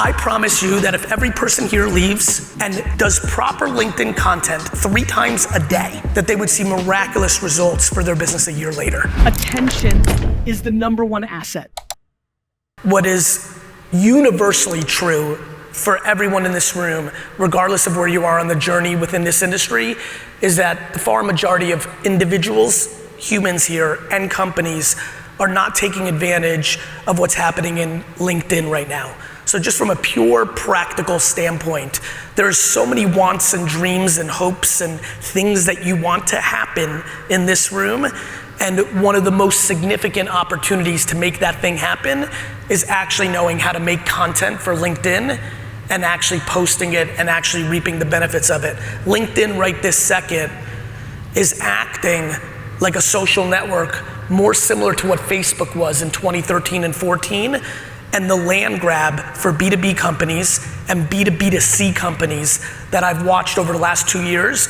I promise you that if every person here leaves and does proper LinkedIn content 3 times a day, that they would see miraculous results for their business a year later. Attention is the #1 asset. What is universally true for everyone in this room, regardless of where you are on the journey within this industry, is that the far majority of individuals, humans here, and companies are not taking advantage of what's happening in LinkedIn right now. So just from a pure practical standpoint, there's so many wants and dreams and hopes and things that you want to happen in this room. And one of the most significant opportunities to make that thing happen is actually knowing how to make content for LinkedIn and actually posting it and actually reaping the benefits of it. LinkedIn right this second is acting like a social network more similar to what Facebook was in 2013 and 14, and the land grab for B2B companies and B2B2C companies that I've watched over the last 2 years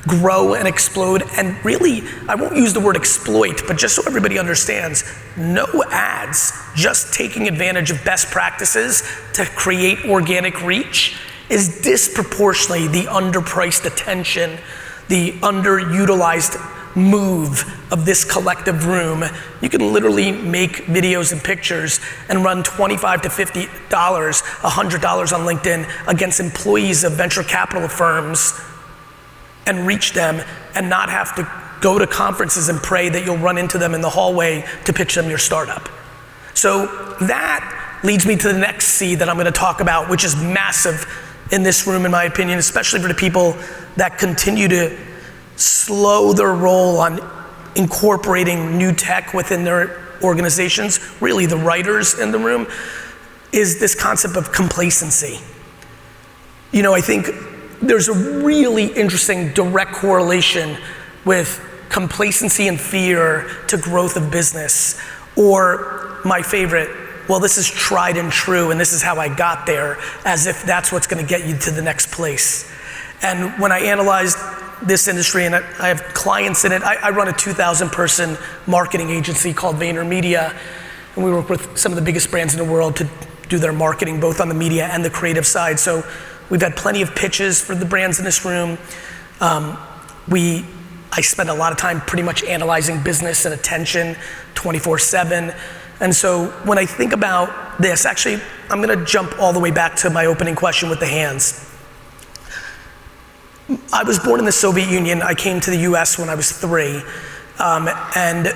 grow and explode. And really, I won't use the word exploit, but just so everybody understands, no ads, just taking advantage of best practices to create organic reach is disproportionately the underpriced attention, the underutilized move of this collective room. You can literally make videos and pictures and run $25 to $50, $100 on LinkedIn against employees of venture capital firms and reach them and not have to go to conferences and pray that you'll run into them in the hallway to pitch them your startup. So that leads me to the next C that I'm gonna talk about, which is massive in this room in my opinion, especially for the people that continue to slow their roll on incorporating new tech within their organizations, really the writers in the room, is this concept of complacency. You know, I think there's a really interesting direct correlation with complacency and fear to growth of business, or my favorite, well, this is tried and true and this is how I got there, as if that's what's gonna get you to the next place. And when I analyzed this industry, and I have clients in it, I run a 2,000 person marketing agency called VaynerMedia, and we work with some of the biggest brands in the world to do their marketing, both on the media and the creative side. So we've had plenty of pitches for the brands in this room. I spend a lot of time pretty much analyzing business and attention 24/7. And so when I think about this, actually, I'm gonna jump all the way back to my opening question with the hands. I was born in the Soviet Union. I came to the US when I was 3. And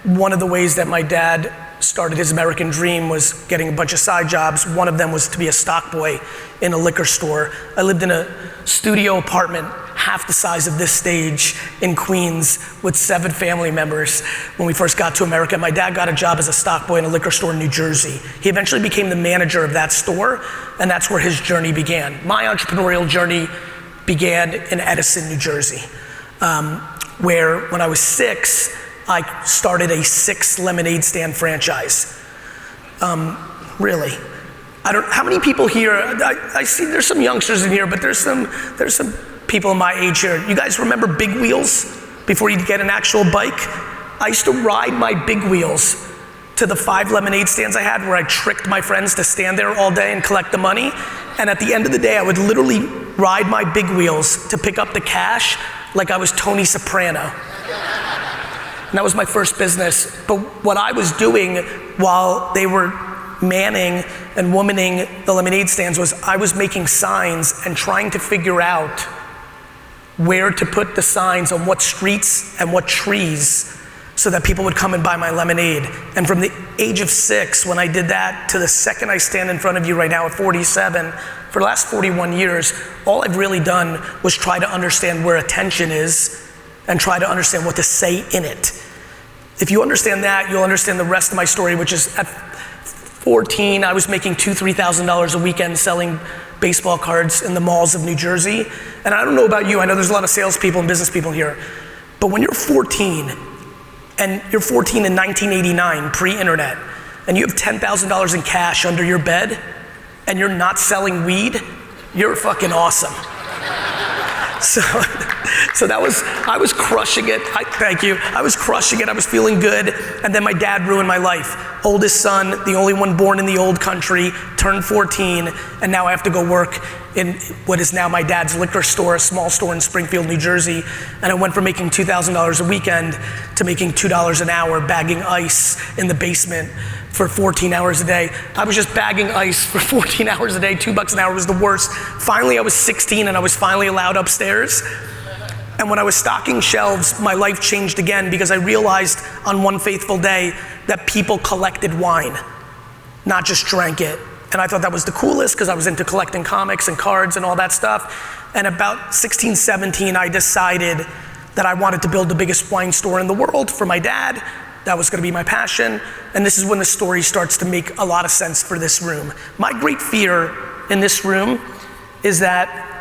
one of the ways that my dad started his American dream was getting a bunch of side jobs. One of them was to be a stock boy in a liquor store. I lived in a studio apartment half the size of this stage in Queens with 7 family members when we first got to America. My dad got a job as a stock boy in a liquor store in New Jersey. He eventually became the manager of that store, and that's where his journey began. My entrepreneurial journey began in Edison, New Jersey, where when I was 6, I started a 6 lemonade stand franchise. Really. How many people here, I see there's some youngsters in here, but there's some people my age here. You guys remember Big Wheels before you'd get an actual bike? I used to ride my Big Wheels to the 5 lemonade stands I had where I tricked my friends to stand there all day and collect the money. And at the end of the day, I would literally ride my Big Wheels to pick up the cash like I was Tony Soprano. And that was my first business. But what I was doing while they were manning and womaning the lemonade stands was I was making signs and trying to figure out where to put the signs on what streets and what trees so that people would come and buy my lemonade. And from the age of 6, when I did that, to the second I stand in front of you right now at 47, for the last 41 years, all I've really done was try to understand where attention is and try to understand what to say in it. If you understand that, you'll understand the rest of my story, which is at 14, I was making $2,000, $3,000 a weekend selling baseball cards in the malls of New Jersey. And I don't know about you, I know there's a lot of salespeople and business people here, but when you're 14, and you're 14 in 1989, pre-internet, and you have $10,000 in cash under your bed, and you're not selling weed, you're fucking awesome. So So I was crushing it. Thank you. I was crushing it. I was feeling good. And then my dad ruined my life. Oldest son, the only one born in the old country, turned 14, and now I have to go work in what is now my dad's liquor store, a small store in Springfield, New Jersey. And I went from making $2,000 a weekend to making $2 an hour bagging ice in the basement for 14 hours a day. I was just bagging ice for 14 hours a day. $2 an hour was the worst. Finally, I was 16 and I was finally allowed upstairs. And when I was stocking shelves, my life changed again because I realized on one fateful day that people collected wine, not just drank it. And I thought that was the coolest because I was into collecting comics and cards and all that stuff. And about 16, 17, I decided that I wanted to build the biggest wine store in the world for my dad. That was gonna be my passion. And this is when the story starts to make a lot of sense for this room. My great fear in this room is that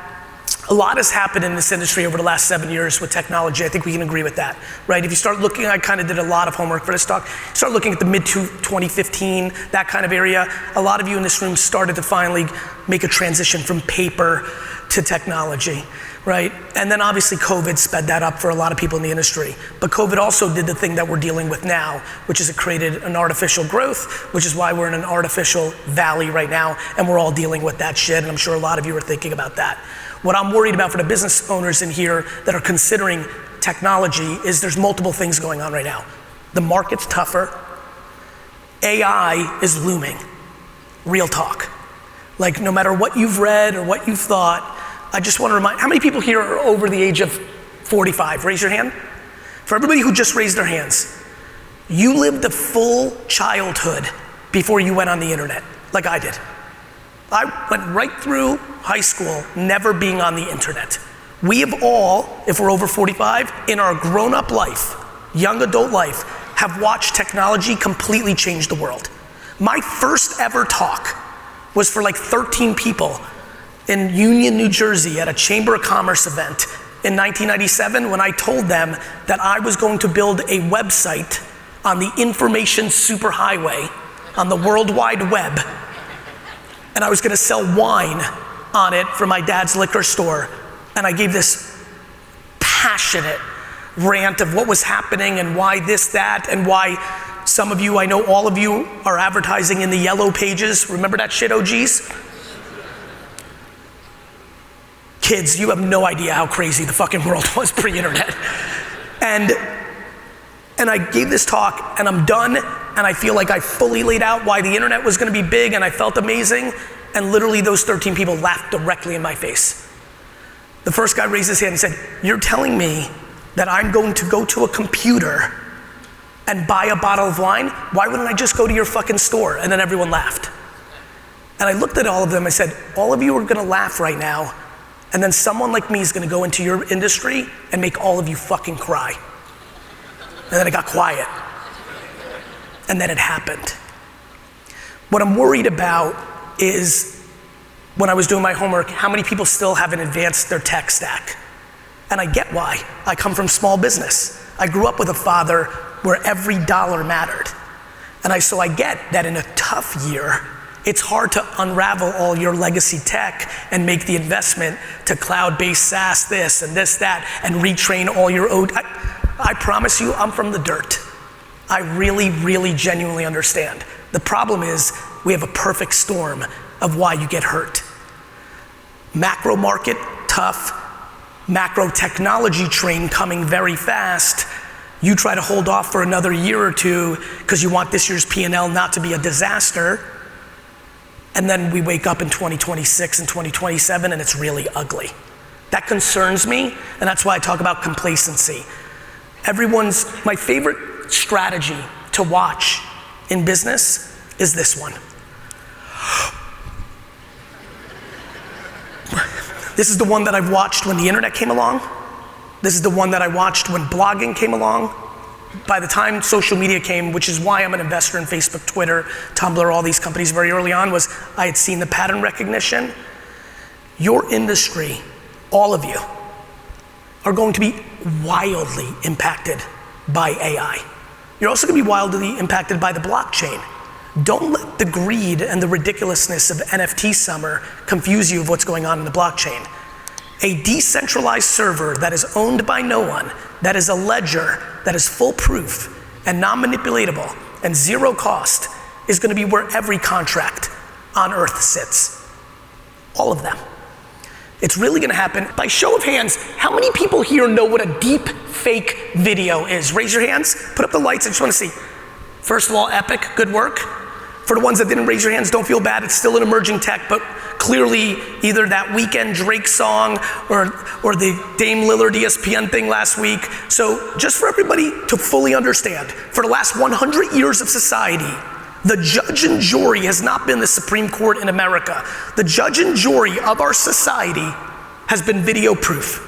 a lot has happened in this industry over the last 7 years with technology. I think we can agree with that, right? If you start looking, I kind of did a lot of homework for this talk. Start looking at the mid 2015, that kind of area. A lot of you in this room started to finally make a transition from paper to technology, right? And then obviously COVID sped that up for a lot of people in the industry. But COVID also did the thing that we're dealing with now, which is it created an artificial growth, which is why we're in an artificial valley right now, and we're all dealing with that shit, and I'm sure a lot of you are thinking about that. What I'm worried about for the business owners in here that are considering technology is there's multiple things going on right now. The market's tougher. AI is looming. Real talk. Like no matter what you've read or what you've thought, I just want to remind, how many people here are over the age of 45? Raise your hand. For everybody who just raised their hands, you lived a full childhood before you went on the internet, like I did. I went right through high school never being on the internet. We have all, if we're over 45, in our grown-up life, young adult life, have watched technology completely change the world. My first ever talk was for like 13 people in Union, New Jersey at a Chamber of Commerce event in 1997 when I told them that I was going to build a website on the information superhighway on the World Wide Web. And I was gonna sell wine on it from my dad's liquor store. And I gave this passionate rant of what was happening and why this, that, and why some of you, I know all of you, are advertising in the yellow pages. Remember that shit, OGs? Kids, you have no idea how crazy the fucking world was pre-internet. And I gave this talk and I'm done and I feel like I fully laid out why the internet was gonna be big and I felt amazing, and literally those 13 people laughed directly in my face. The first guy raised his hand and said, "You're telling me that I'm going to go to a computer and buy a bottle of wine? Why wouldn't I just go to your fucking store?" And then everyone laughed. And I looked at all of them, I said, all of you are gonna laugh right now, and then someone like me is gonna go into your industry and make all of you fucking cry. And then it got quiet. And then it happened. What I'm worried about is when I was doing my homework, how many people still haven't advanced their tech stack? And I get why. I come from small business. I grew up with a father where every dollar mattered. And so I get that in a tough year, it's hard to unravel all your legacy tech and make the investment to cloud-based SaaS this and this, that, and retrain all your old. I promise you, I'm from the dirt. I really, really genuinely understand. The problem is we have a perfect storm of why you get hurt. Macro market, tough. Macro technology train coming very fast. You try to hold off for another year or two because you want this year's P&L not to be a disaster. And then we wake up in 2026 and 2027 and it's really ugly. That concerns me, and that's why I talk about complacency. My favorite strategy to watch in business is this one. This is the one that I've watched when the internet came along. This is the one that I watched when blogging came along. By the time social media came, which is why I'm an investor in Facebook, Twitter, Tumblr, all these companies very early on, was I had seen the pattern recognition. Your industry, all of you, are going to be wildly impacted by AI. You're also going to be wildly impacted by the blockchain. Don't let the greed and the ridiculousness of NFT summer confuse you of what's going on in the blockchain. A decentralized server that is owned by no one, that is a ledger, that is foolproof and non-manipulatable and zero cost is going to be where every contract on earth sits. All of them. It's really going to happen. By show of hands, how many people here know what a deep fake video is? Raise your hands, put up the lights, I just want to see. First of all, epic, good work. For the ones that didn't raise your hands, don't feel bad, it's still an emerging tech, but clearly either that Weekend Drake song or the Dame Lillard ESPN thing last week. So just for everybody to fully understand, for the last 100 years of society, the judge and jury has not been the Supreme Court in America. The judge and jury of our society has been video proof,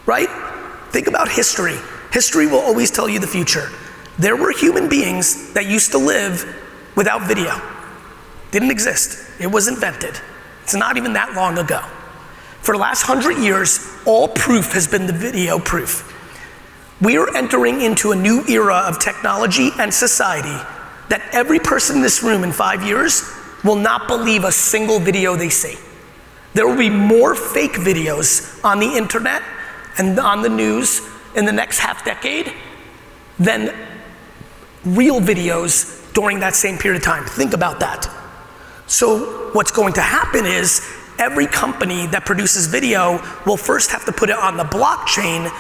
right? Think about history. History will always tell you the future. There were human beings that used to live without video. Didn't exist. It was invented. It's not even that long ago. For the last 100 years, all proof has been the video proof. We are entering into a new era of technology and society that every person in this room in 5 years will not believe a single video they see. There will be more fake videos on the internet and on the news in the next half decade than real videos during that same period of time. Think about that. So what's going to happen is every company that produces video will first have to put it on the blockchain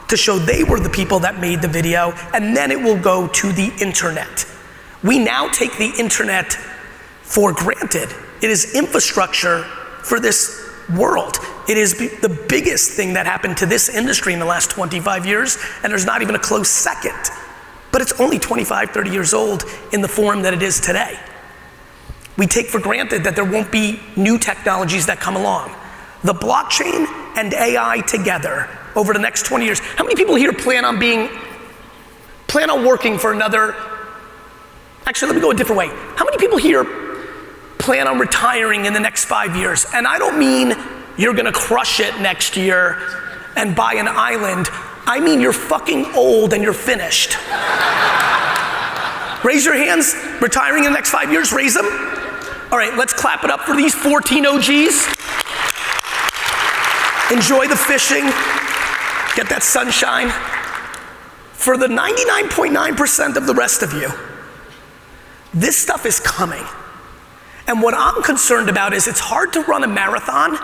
to show they were the people that made the video, and then it will go to the internet. We now take the internet for granted. It is infrastructure for this world. It is the biggest thing that happened to this industry in the last 25 years, and there's not even a close second. But it's only 25, 30 years old in the form that it is today. We take for granted that there won't be new technologies that come along. The blockchain and AI together over the next 20 years. How many people here plan on working for another, actually let me go a different way. How many people here plan on retiring in the next 5 years? And I don't mean you're gonna crush it next year and buy an island. I mean you're fucking old and you're finished. Raise your hands, retiring in the next 5 years, raise them. All right, let's clap it up for these 14 OGs. Enjoy the fishing, get that sunshine. For the 99.9% of the rest of you, this stuff is coming. And what I'm concerned about is it's hard to run a marathon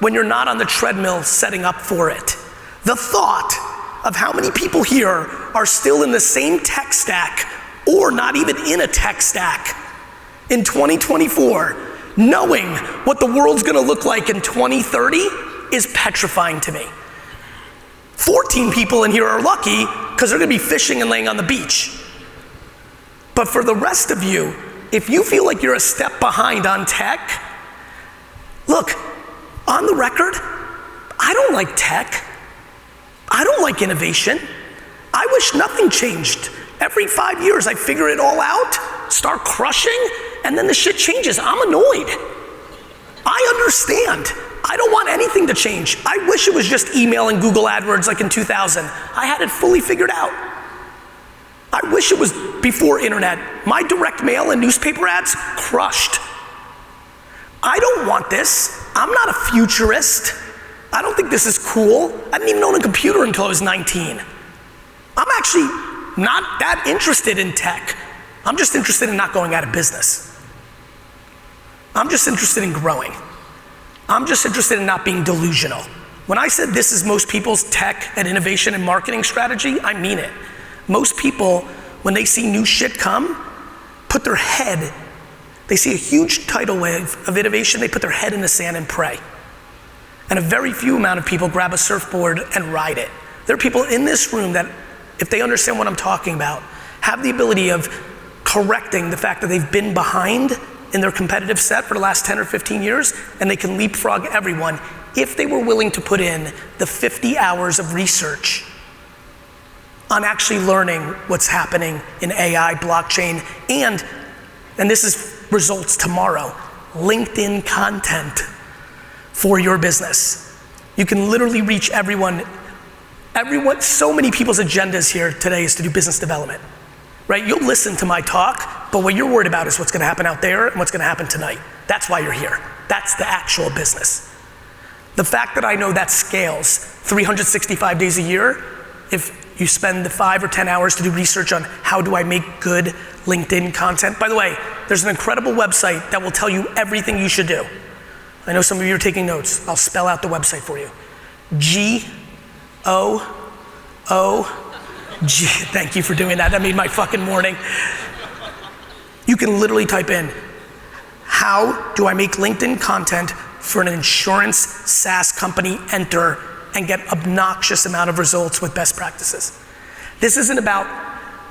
when you're not on the treadmill setting up for it. The thought of how many people here are still in the same tech stack or not even in a tech stack in 2024, knowing what the world's gonna look like in 2030 is petrifying to me. 14 people in here are lucky because they're gonna be fishing and laying on the beach. But for the rest of you, if you feel like you're a step behind on tech, look, on the record, I don't like tech. I don't like innovation. I wish nothing changed. Every 5 years I figure it all out, start crushing, and then the shit changes. I'm annoyed. I understand. I don't want anything to change. I wish it was just email and Google AdWords like in 2000. I had it fully figured out. I wish it was before internet. My direct mail and newspaper ads crushed. I don't want this. I'm not a futurist. I don't think this is cool. I didn't even own a computer until I was 19. I'm actually not that interested in tech. I'm just interested in not going out of business. I'm just interested in growing. I'm just interested in not being delusional. When I said this is most people's tech and innovation and marketing strategy, I mean it. Most people, when they see new shit come, put their head, they see a huge tidal wave of innovation, they put their head in the sand and pray. And a very few amount of people grab a surfboard and ride it. There are people in this room that, if they understand what I'm talking about, have the ability of correcting the fact that they've been behind in their competitive set for the last 10 or 15 years, and they can leapfrog everyone if they were willing to put in the 50 hours of research on actually learning what's happening in AI, blockchain, and this is results tomorrow, LinkedIn content for your business. You can literally reach everyone, so many people's agendas here today is to do business development, right? You'll listen to my talk, but what you're worried about is what's gonna happen out there and what's gonna happen tonight. That's why you're here. That's the actual business. The fact that I know that scales 365 days a year, if you spend the 5 or 10 hours to do research on how do I make good LinkedIn content. By the way, there's an incredible website that will tell you everything you should do. I know some of you are taking notes. I'll spell out the website for you. G-O-O-G, thank you for doing that. That made my fucking morning. You can literally type in, how do I make LinkedIn content for an insurance SaaS company, enter, and get obnoxious amount of results with best practices. This isn't about,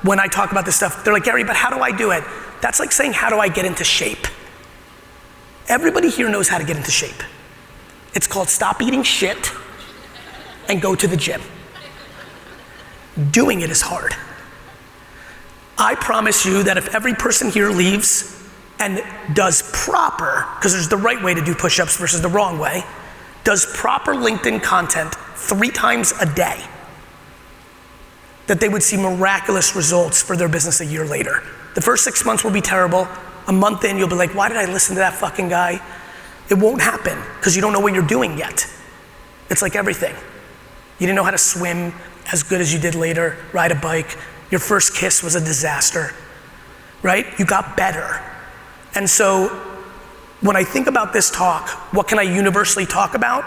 when I talk about this stuff, they're like, Gary, but how do I do it? That's like saying, how do I get into shape? Everybody here knows how to get into shape. It's called stop eating shit and go to the gym. Doing it is hard. I promise you that if every person here leaves and does proper, because there's the right way to do push-ups versus the wrong way, does proper LinkedIn content 3 times a day, that they would see miraculous results for their business a year later. The first 6 months will be terrible. A month in, you'll be like, why did I listen to that fucking guy? It won't happen, because you don't know what you're doing yet. It's like everything. You didn't know how to swim as good as you did later, ride a bike. Your first kiss was a disaster, right? You got better. And so, when I think about this talk, what can I universally talk about?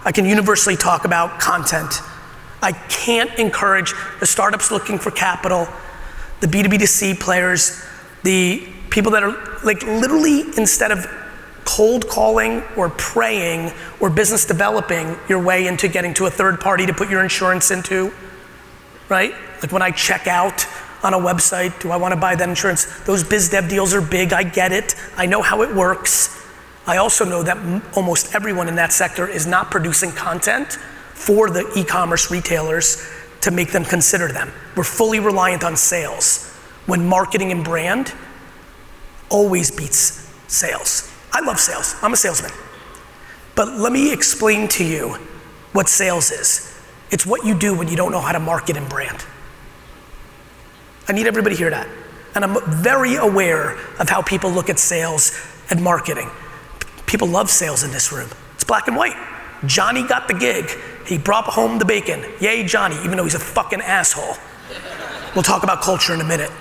I can universally talk about content. I can't encourage the startups looking for capital, the B2B2C players, the people that are like literally, instead of cold calling or praying or business developing your way into getting to a third party to put your insurance into, right? Like when I check out on a website, do I want to buy that insurance? Those biz dev deals are big, I get it. I know how it works. I also know that almost everyone in that sector is not producing content for the e-commerce retailers to make them consider them. We're fully reliant on sales, when marketing and brand always beats sales. I love sales, I'm a salesman. But let me explain to you what sales is. It's what you do when you don't know how to market and brand. I need everybody to hear that. And I'm very aware of how people look at sales and marketing. People love sales in this room. It's black and white. Johnny got the gig. He brought home the bacon. Yay, Johnny, even though he's a fucking asshole. We'll talk about culture in a minute.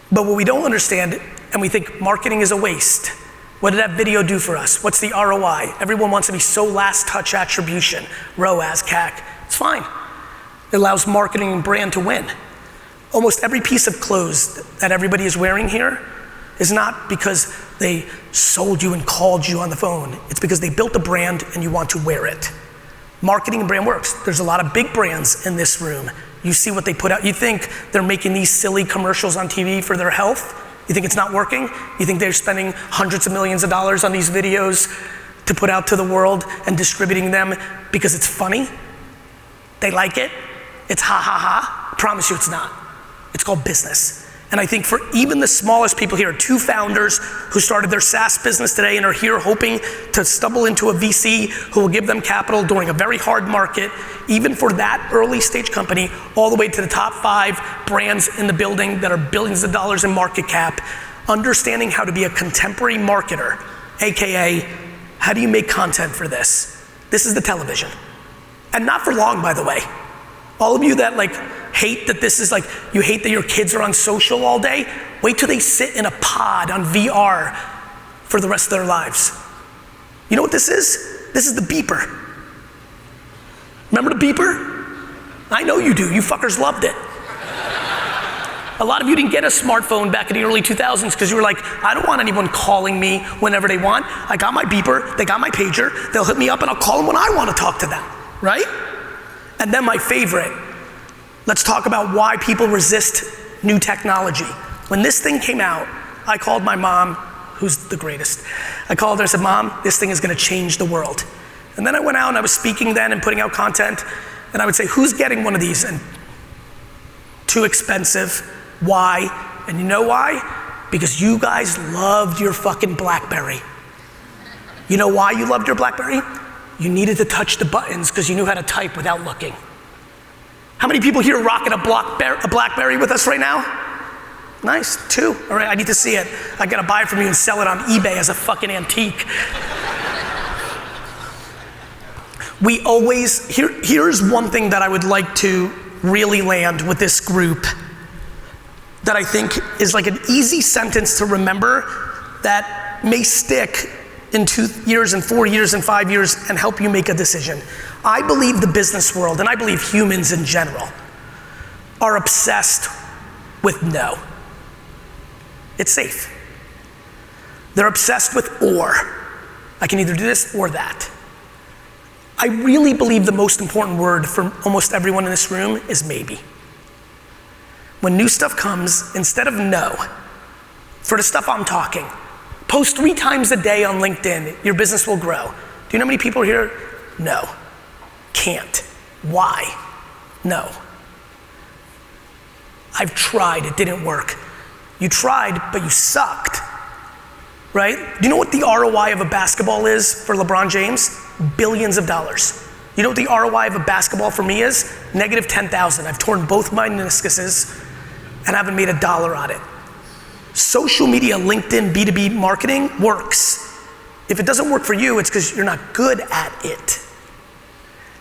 But what we don't understand, and we think marketing is a waste. What did that video do for us? What's the ROI? Everyone wants to be so last touch attribution, ROAS, CAC. It's fine. It allows marketing and brand to win. Almost every piece of clothes that everybody is wearing here is not because they sold you and called you on the phone. It's because they built a brand and you want to wear it. Marketing and brand works. There's a lot of big brands in this room. You see what they put out. You think they're making these silly commercials on TV for their health? You think it's not working? You think they're spending hundreds of millions of dollars on these videos to put out to the world and distributing them because it's funny? They like it? It's ha ha ha? I promise you it's not. It's called business. And I think for even the smallest people here, 2 founders who started their SaaS business today and are here hoping to stumble into a VC who will give them capital during a very hard market, even for that early stage company, all the way to the top 5 brands in the building that are billions of dollars in market cap, understanding how to be a contemporary marketer, AKA, how do you make content for this? This is the television. And not for long, by the way. All of you that like hate that this is like, you hate that your kids are on social all day, wait till they sit in a pod on VR for the rest of their lives. You know what this is? This is the beeper. Remember the beeper? I know you do, you fuckers loved it. A lot of you didn't get a smartphone back in the early 2000s because you were like, I don't want anyone calling me whenever they want. I got my beeper, they got my pager, they'll hit me up and I'll call them when I want to talk to them, right? And then my favorite, let's talk about why people resist new technology. When this thing came out, I called my mom, who's the greatest. I called her and said, Mom, this thing is gonna change the world. And then I went out and I was speaking then and putting out content, and I would say, who's getting one of these? And too expensive, why? And you know why? Because you guys loved your fucking BlackBerry. You know why you loved your BlackBerry? You needed to touch the buttons because you knew how to type without looking. How many people here rocking a BlackBerry with us right now? Nice, 2. All right, I need to see it. I gotta buy it from you and sell it on eBay as a fucking antique. here's one thing that I would like to really land with this group that I think is like an easy sentence to remember that may stick in 2 years and 4 years and 5 years and help you make a decision. I believe the business world, and I believe humans in general, are obsessed with no. It's safe. They're obsessed with or. I can either do this or that. I really believe the most important word for almost everyone in this room is maybe. When new stuff comes, instead of no, for the stuff I'm talking, post 3 times a day on LinkedIn, your business will grow. Do you know how many people are here? No. Can't. Why? No. I've tried, it didn't work. You tried, but you sucked, right? Do you know what the ROI of a basketball is for LeBron James? Billions of dollars. You know what the ROI of a basketball for me is? Negative 10,000. I've torn both my meniscuses and haven't made $1 on it. Social media, LinkedIn, B2B marketing works. If it doesn't work for you, it's because you're not good at it.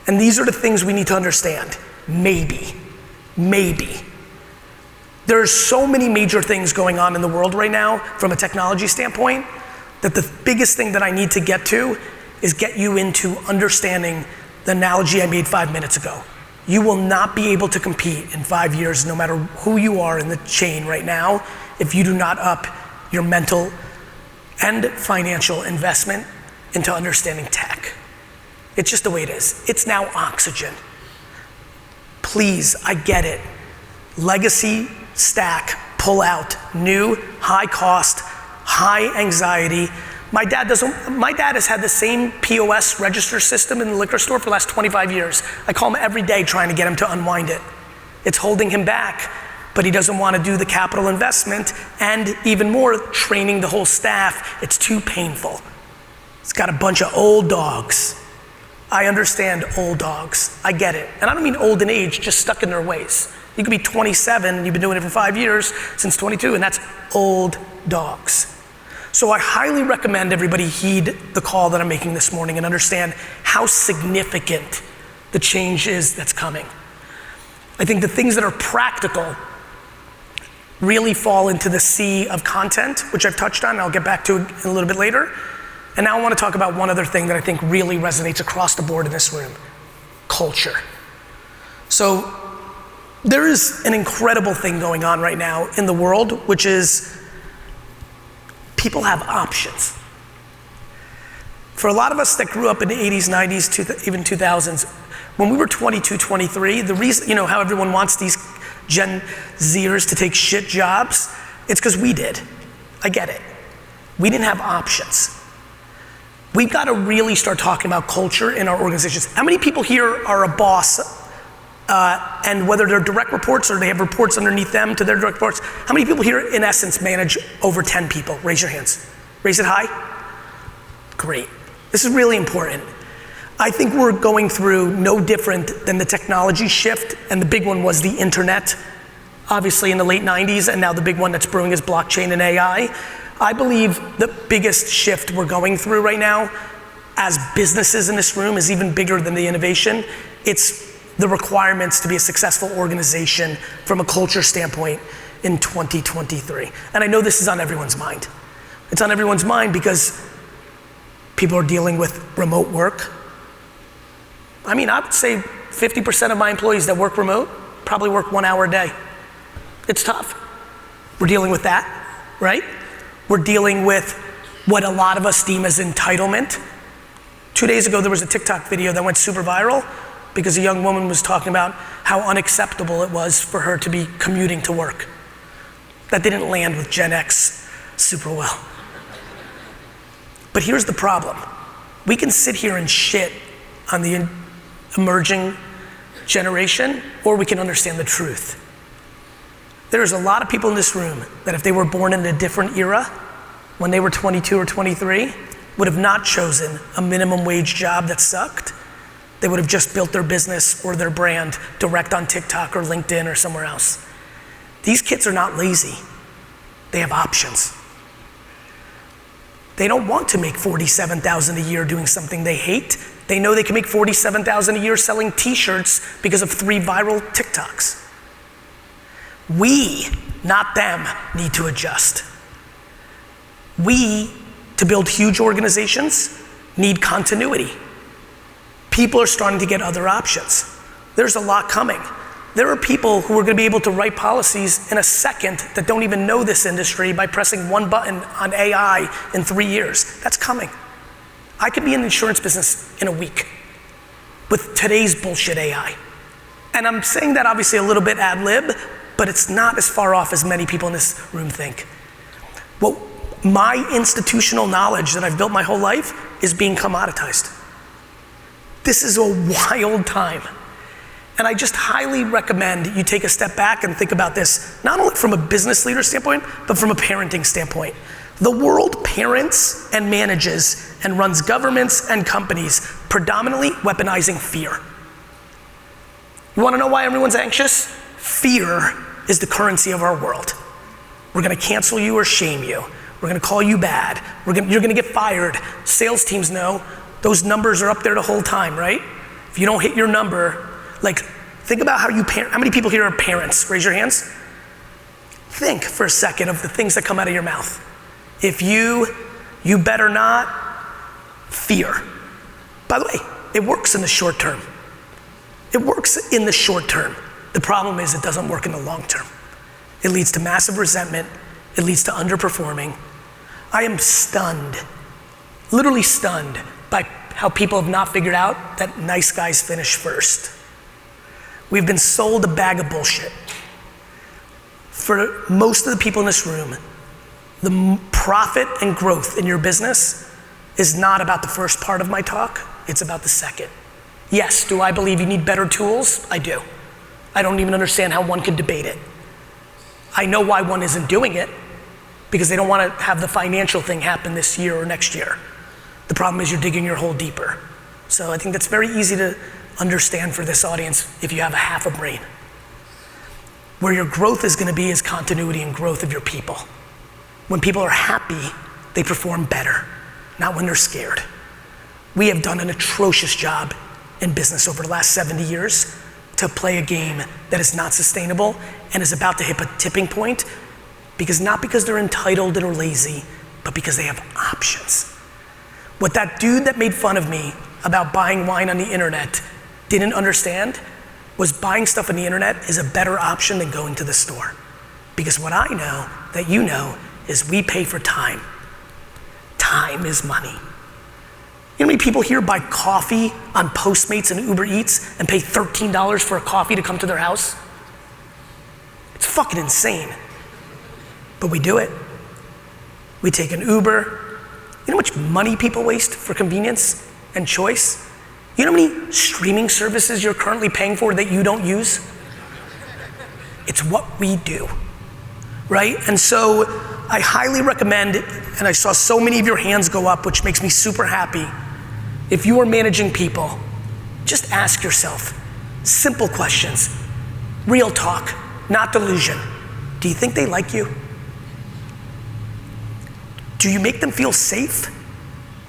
And these are the things we need to understand. Maybe. There are so many major things going on in the world right now from a technology standpoint that the biggest thing that I need to get to is get you into understanding the analogy I made 5 minutes ago. You will not be able to compete in 5 years, no matter who you are in the chain right now, if you do not up your mental and financial investment into understanding tech. It's just the way it is. It's now oxygen. Please, I get it. Legacy, stack, pull out, new, high cost, high anxiety. My dad has had the same POS register system in the liquor store for the last 25 years. I call him every day trying to get him to unwind it. It's holding him back, but he doesn't want to do the capital investment and even more, training the whole staff. It's too painful. It's got a bunch of old dogs. I understand old dogs. I get it. And I don't mean old in age, just stuck in their ways. You could be 27 and you've been doing it for 5 years, since 22, and that's old dogs. So I highly recommend everybody heed the call that I'm making this morning and understand how significant the change is that's coming. I think the things that are practical really fall into the sea of content, which I've touched on, and I'll get back to it in a little bit later. And now I want to talk about one other thing that I think really resonates across the board in this room: culture. So there is an incredible thing going on right now in the world, which is people have options. For a lot of us that grew up in the 80s, 90s, even 2000s, when we were 22, 23, the reason, you know how everyone wants these Gen Zers to take shit jobs? It's because we did. I get it. We didn't have options. We've got to really start talking about culture in our organizations. How many people here are a boss, and whether they're direct reports or they have reports underneath them to their direct reports? How many people here, in essence, manage over 10 people? Raise your hands. Raise it high. Great. This is really important. I think we're going through no different than the technology shift, and the big one was the internet, obviously in the late 90s, and now the big one that's brewing is blockchain and AI. I believe the biggest shift we're going through right now as businesses in this room is even bigger than the innovation. It's the requirements to be a successful organization from a culture standpoint in 2023. And I know this is on everyone's mind. It's on everyone's mind because people are dealing with remote work. I mean, I would say 50% of my employees that work remote probably work 1 hour a day. It's tough. We're dealing with that, right? We're dealing with what a lot of us deem as entitlement. 2 days ago, there was a TikTok video that went super viral because a young woman was talking about how unacceptable it was for her to be commuting to work. That didn't land with Gen X super well. But here's the problem. We can sit here and shit on the emerging generation, or we can understand the truth. There's a lot of people in this room that if they were born in a different era, when they were 22 or 23, would have not chosen a minimum wage job that sucked. They would have just built their business or their brand direct on TikTok or LinkedIn or somewhere else. These kids are not lazy. They have options. They don't want to make $47,000 a year doing something they hate. They know they can make $47,000 a year selling t-shirts because of 3 viral TikToks. We, not them, need to adjust. We, to build huge organizations, need continuity. People are starting to get other options. There's a lot coming. There are people who are going to be able to write policies in a second that don't even know this industry by pressing one button on AI in 3 years. That's coming. I could be in the insurance business in a week with today's bullshit AI. And I'm saying that obviously a little bit ad lib, but it's not as far off as many people in this room think. Well, my institutional knowledge that I've built my whole life is being commoditized. This is a wild time. And I just highly recommend you take a step back and think about this, not only from a business leader standpoint, but from a parenting standpoint. The world parents and manages and runs governments and companies predominantly weaponizing fear. You wanna know why everyone's anxious? Fear is the currency of our world. We're gonna cancel you or shame you. We're gonna call you bad. You're gonna get fired. Sales teams know those numbers are up there the whole time, right? If you don't hit your number, like, think about how many people here are parents? Raise your hands. Think for a second of the things that come out of your mouth. If you better not, fear. By the way, it works in the short term. It works in the short term. The problem is it doesn't work in the long term. It leads to massive resentment. It leads to underperforming. I am stunned, literally stunned, by how people have not figured out that nice guys finish first. We've been sold a bag of bullshit. For most of the people in this room, the profit and growth in your business is not about the first part of my talk, it's about the second. Yes, do I believe you need better tools? I do. I don't even understand how one could debate it. I know why one isn't doing it, because they don't want to have the financial thing happen this year or next year. The problem is you're digging your hole deeper. So I think that's very easy to understand for this audience if you have a half a brain. Where your growth is going to be is continuity and growth of your people. When people are happy, they perform better, not when they're scared. We have done an atrocious job in business over the last 70 years to play a game that is not sustainable and is about to hit a tipping point, not because they're entitled or lazy, but because they have options. What that dude that made fun of me about buying wine on the internet didn't understand was buying stuff on the internet is a better option than going to the store. Because what I know that you know is we pay for time. Time is money. You know how many people here buy coffee on Postmates and Uber Eats and pay $13 for a coffee to come to their house? It's fucking insane. But we do it. We take an Uber. You know how much money people waste for convenience and choice? You know how many streaming services you're currently paying for that you don't use? It's what we do, right? And so I highly recommend, and I saw so many of your hands go up, which makes me super happy. If you are managing people, just ask yourself simple questions, real talk, not delusion. Do you think they like you? Do you make them feel safe?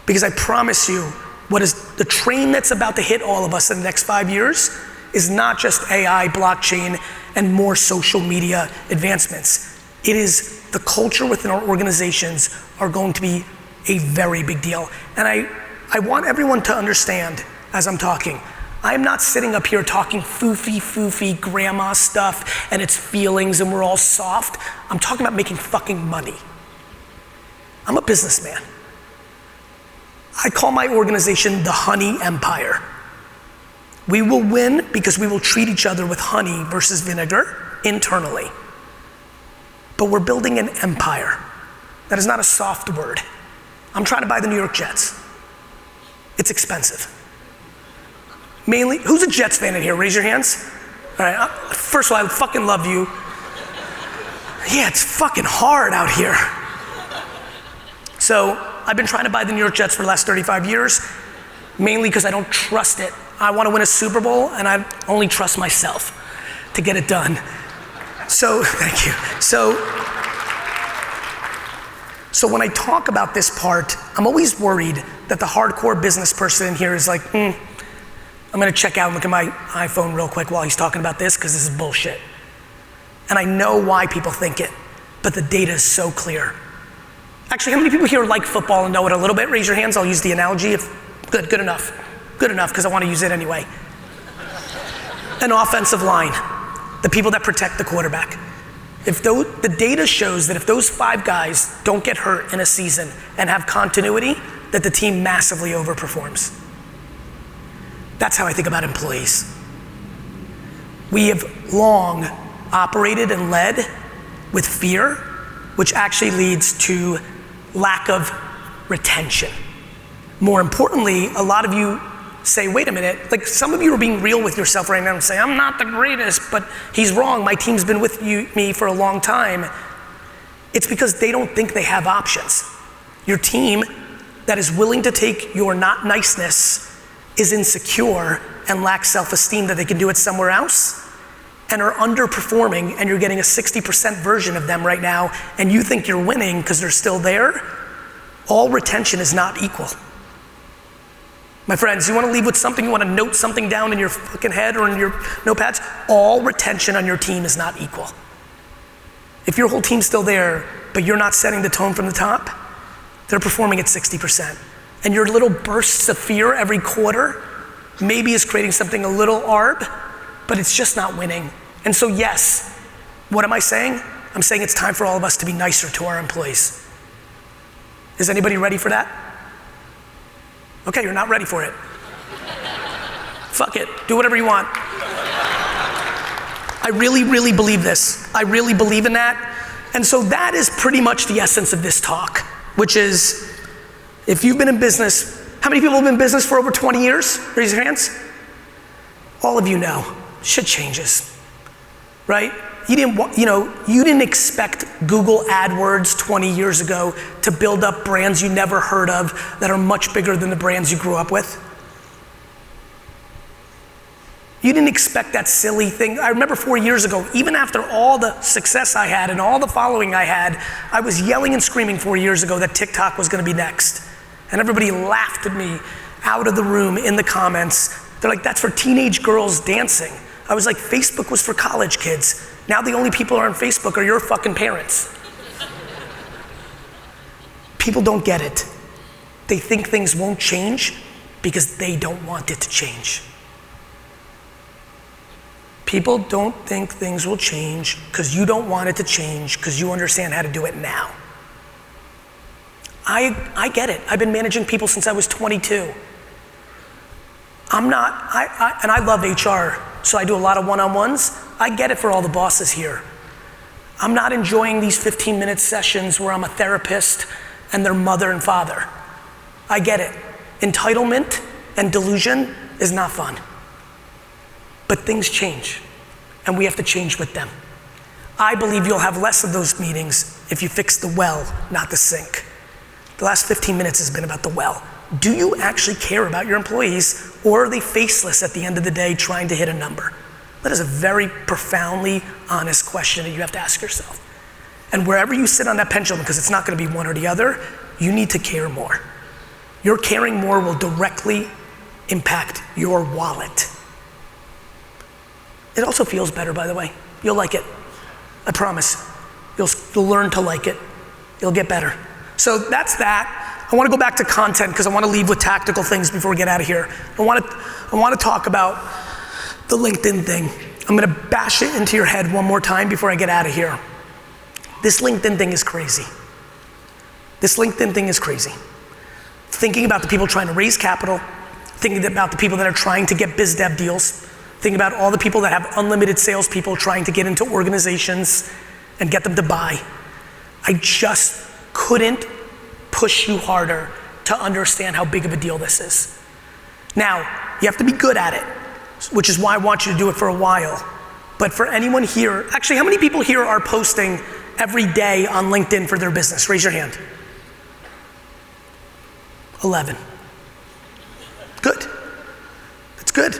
Because I promise you, what is the train that's about to hit all of us in the next 5 years is not just AI, blockchain, and more social media advancements. It is the culture within our organizations are going to be a very big deal. And I want everyone to understand as I'm talking, I'm not sitting up here talking foofy grandma stuff and its feelings and we're all soft. I'm talking about making fucking money. I'm a businessman. I call my organization the Honey Empire. We will win because we will treat each other with honey versus vinegar internally. But we're building an empire. That is not a soft word. I'm trying to buy the New York Jets. It's expensive. Mainly, who's a Jets fan in here? Raise your hands. All right, first of all, I fucking love you. Yeah, it's fucking hard out here. So I've been trying to buy the New York Jets for the last 35 years, mainly because I don't trust it. I want to win a Super Bowl and I only trust myself to get it done. So, thank you. So, So when I talk about this part, I'm always worried that the hardcore business person in here is like, I'm gonna check out and look at my iPhone real quick while he's talking about this, because this is bullshit. And I know why people think it, but the data is so clear. Actually, how many people here like football and know it a little bit? Raise your hands, I'll use the analogy. Good enough. Good enough, because I want to use it anyway. An offensive line, the people that protect the quarterback. The data shows that if those 5 guys don't get hurt in a season and have continuity, that the team massively overperforms. That's how I think about employees. We have long operated and led with fear, which actually leads to lack of retention. More importantly, a lot of you say, wait a minute, like some of you are being real with yourself right now and say, I'm not the greatest, but he's wrong, my team's been with me for a long time. It's because they don't think they have options. Your team that is willing to take your not niceness is insecure and lacks self-esteem that they can do it somewhere else and are underperforming, and you're getting a 60% version of them right now, and you think you're winning because they're still there. All retention is not equal. My friends, you want to leave with something, you want to note something down in your fucking head or in your notepads? All retention on your team is not equal. If your whole team's still there, but you're not setting the tone from the top, they're performing at 60%. And your little bursts of fear every quarter maybe is creating something a little arb, but it's just not winning. And so yes, what am I saying? I'm saying it's time for all of us to be nicer to our employees. Is anybody ready for that? Okay, you're not ready for it. Fuck it, do whatever you want. I really, really believe this. I really believe in that. And so that is pretty much the essence of this talk, which is, if you've been in business, how many people have been in business for over 20 years? Raise your hands. All of you know, shit changes, right? You didn't expect Google AdWords 20 years ago to build up brands you never heard of that are much bigger than the brands you grew up with. You didn't expect that silly thing. I remember 4 years ago, even after all the success I had and all the following I had, I was yelling and screaming 4 years ago that TikTok was gonna be next. And everybody laughed at me out of the room in the comments. They're like, that's for teenage girls dancing. I was like, Facebook was for college kids. Now the only people who are on Facebook are your fucking parents. People don't get it. They think things won't change because they don't want it to change. People don't think things will change because you don't want it to change because you understand how to do it now. I get it. I've been managing people since I was 22. And I love HR, so I do a lot of one-on-ones. I get it for all the bosses here. I'm not enjoying these 15-minute sessions where I'm a therapist and their mother and father. I get it. Entitlement and delusion is not fun. But things change, and we have to change with them. I believe you'll have less of those meetings if you fix the well, not the sink. The last 15 minutes has been about the well. Do you actually care about your employees, or are they faceless at the end of the day trying to hit a number? That is a very profoundly honest question that you have to ask yourself. And wherever you sit on that pendulum, because it's not gonna be one or the other, you need to care more. Your caring more will directly impact your wallet. It also feels better, by the way. You'll like it, I promise. You'll learn to like it. It'll get better. So that's that. I want to go back to content because I want to leave with tactical things before we get out of here. I want to talk about the LinkedIn thing. I'm going to bash it into your head one more time before I get out of here. This LinkedIn thing is crazy. This LinkedIn thing is crazy. Thinking about the people trying to raise capital, thinking about the people that are trying to get biz dev deals, thinking about all the people that have unlimited salespeople trying to get into organizations and get them to buy. I just couldn't push you harder to understand how big of a deal this is. Now, you have to be good at it, which is why I want you to do it for a while. But for anyone here, actually, how many people here are posting every day on LinkedIn for their business? Raise your hand. 11. Good. That's good.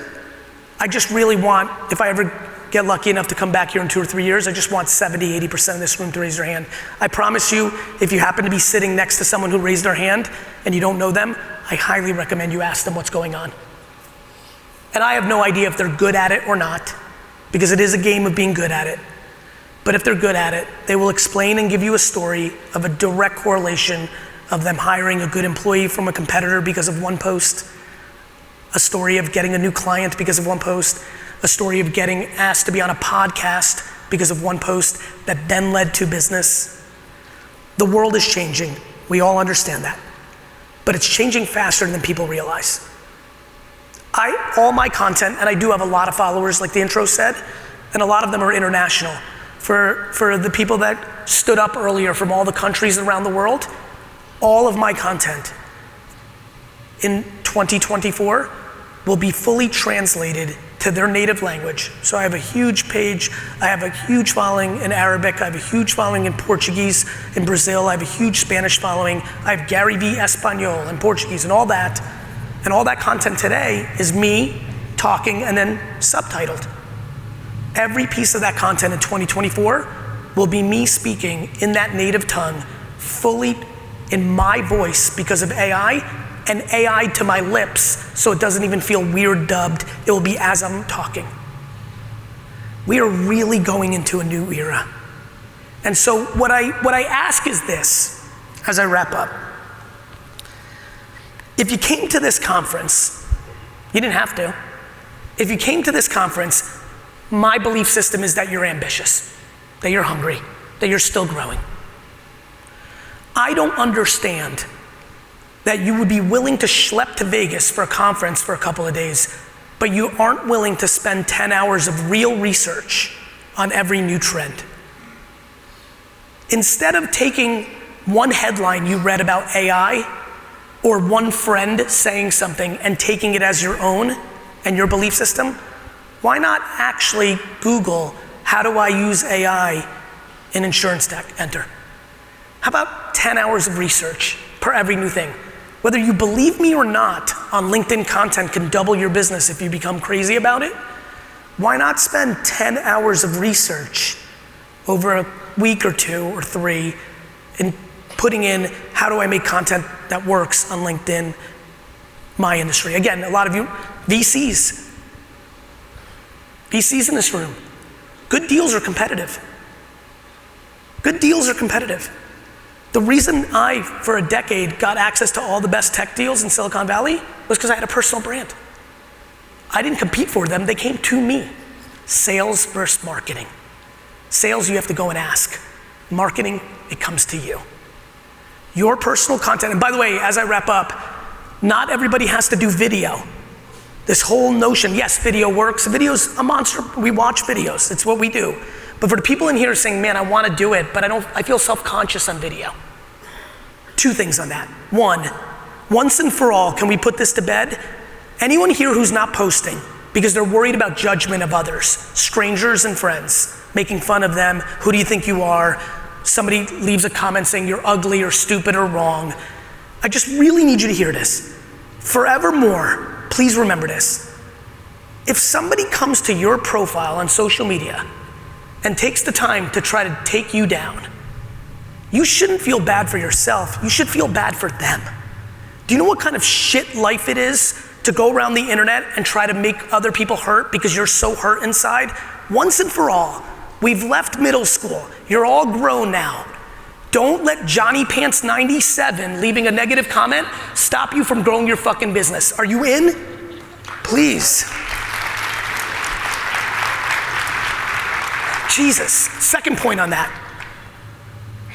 I just really want, if I ever get lucky enough to come back here in 2 or 3 years, I just want 70, 80% of this room to raise their hand. I promise you, if you happen to be sitting next to someone who raised their hand and you don't know them, I highly recommend you ask them what's going on. And I have no idea if they're good at it or not, because it is a game of being good at it. But if they're good at it, they will explain and give you a story of a direct correlation of them hiring a good employee from a competitor because of one post, a story of getting a new client because of one post, a story of getting asked to be on a podcast because of one post that then led to business. The world is changing. We all understand that. But it's changing faster than people realize. All my content, and I do have a lot of followers like the intro said, and a lot of them are international. For the people that stood up earlier from all the countries around the world, all of my content in 2024 will be fully translated to their native language. So I have a huge page, I have a huge following in Arabic, I have a huge following in Portuguese, in Brazil, I have a huge Spanish following, I have GaryVee Espanol in Portuguese and all that. And all that content today is me talking and then subtitled. Every piece of that content in 2024 will be me speaking in that native tongue, fully in my voice because of AI, and AI to my lips, so it doesn't even feel weird dubbed. It will be as I'm talking. We are really going into a new era. And so what I ask is this, as I wrap up. If you came to this conference, you didn't have to. If you came to this conference, my belief system is that you're ambitious, that you're hungry, that you're still growing. I don't understand that you would be willing to schlep to Vegas for a conference for a couple of days, but you aren't willing to spend 10 hours of real research on every new trend. Instead of taking one headline you read about AI or one friend saying something and taking it as your own and your belief system, why not actually Google, how do I use AI in insurance tech? Enter. How about 10 hours of research per every new thing? Whether you believe me or not, on LinkedIn content can double your business if you become crazy about it. Why not spend 10 hours of research over a week or 2 or 3 in putting in how do I make content that works on LinkedIn, my industry. Again, a lot of you, VCs in this room. Good deals are competitive. Good deals are competitive. The reason I, for a decade, got access to all the best tech deals in Silicon Valley was because I had a personal brand. I didn't compete for them, they came to me. Sales versus marketing. Sales, you have to go and ask. Marketing, it comes to you. Your personal content, and by the way, as I wrap up, not everybody has to do video. This whole notion, yes, video works. Video's a monster, we watch videos, it's what we do. But for the people in here saying, man, I want to do it, but I feel self-conscious on video. 2 things on that. 1, once and for all, can we put this to bed? Anyone here who's not posting because they're worried about judgment of others, strangers and friends, making fun of them, who do you think you are? Somebody leaves a comment saying you're ugly or stupid or wrong. I just really need you to hear this. Forevermore, please remember this. If somebody comes to your profile on social media and takes the time to try to take you down, you shouldn't feel bad for yourself, you should feel bad for them. Do you know what kind of shit life it is to go around the internet and try to make other people hurt because you're so hurt inside? Once and for all, we've left middle school, you're all grown now. Don't let Johnny Pants 97 leaving a negative comment stop you from growing your fucking business. Are you in? Please. Jesus, second point on that.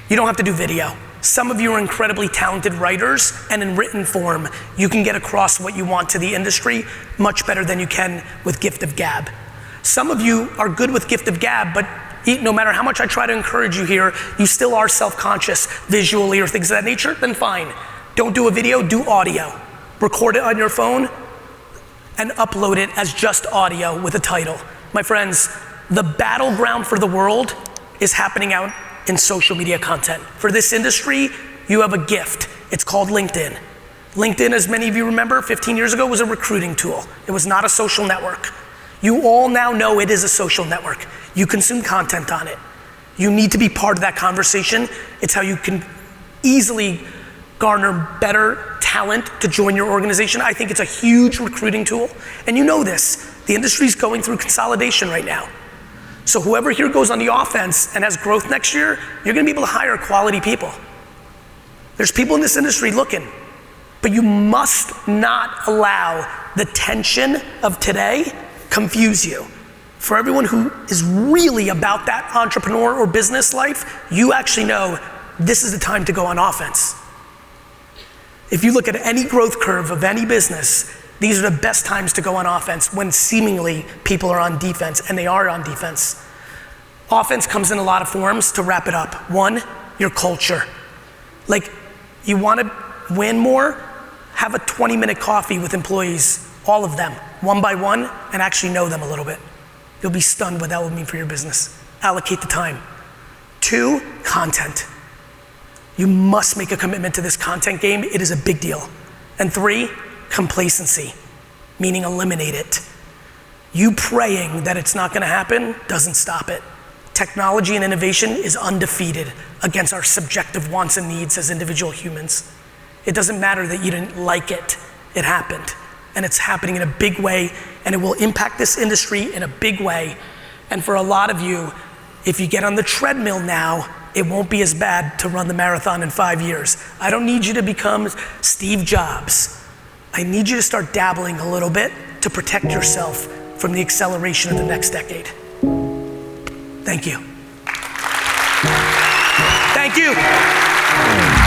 You don't have to do video. Some of you are incredibly talented writers, and in written form, you can get across what you want to the industry much better than you can with gift of gab. Some of you are good with gift of gab, but no matter how much I try to encourage you here, you still are self-conscious visually or things of that nature, then fine. Don't do a video, do audio. Record it on your phone and upload it as just audio with a title. My friends, the battleground for the world is happening out in social media content. For this industry, you have a gift. It's called LinkedIn. LinkedIn, as many of you remember, 15 years ago was a recruiting tool. It was not a social network. You all now know it is a social network. You consume content on it. You need to be part of that conversation. It's how you can easily garner better talent to join your organization. I think it's a huge recruiting tool. And you know this, the industry's going through consolidation right now. So whoever here goes on the offense and has growth next year, you're gonna be able to hire quality people. There's people in this industry looking, but you must not allow the tension of today confuse you. For everyone who is really about that entrepreneur or business life, you actually know this is the time to go on offense. If you look at any growth curve of any business, these are the best times to go on offense when seemingly people are on defense, and they are on defense. Offense comes in a lot of forms. To wrap it up, one, your culture. Like, you wanna win more? Have a 20-minute coffee with employees, all of them, one by one, and actually know them a little bit. You'll be stunned what that will mean for your business. Allocate the time. Two, content. You must make a commitment to this content game. It is a big deal. And three, complacency, meaning eliminate it. You praying that it's not gonna happen doesn't stop it. Technology and innovation is undefeated against our subjective wants and needs as individual humans. It doesn't matter that you didn't like it, it happened. And it's happening in a big way, and it will impact this industry in a big way. And for a lot of you, if you get on the treadmill now, it won't be as bad to run the marathon in 5 years. I don't need you to become Steve Jobs. I need you to start dabbling a little bit to protect yourself from the acceleration of the next decade. Thank you. Thank you.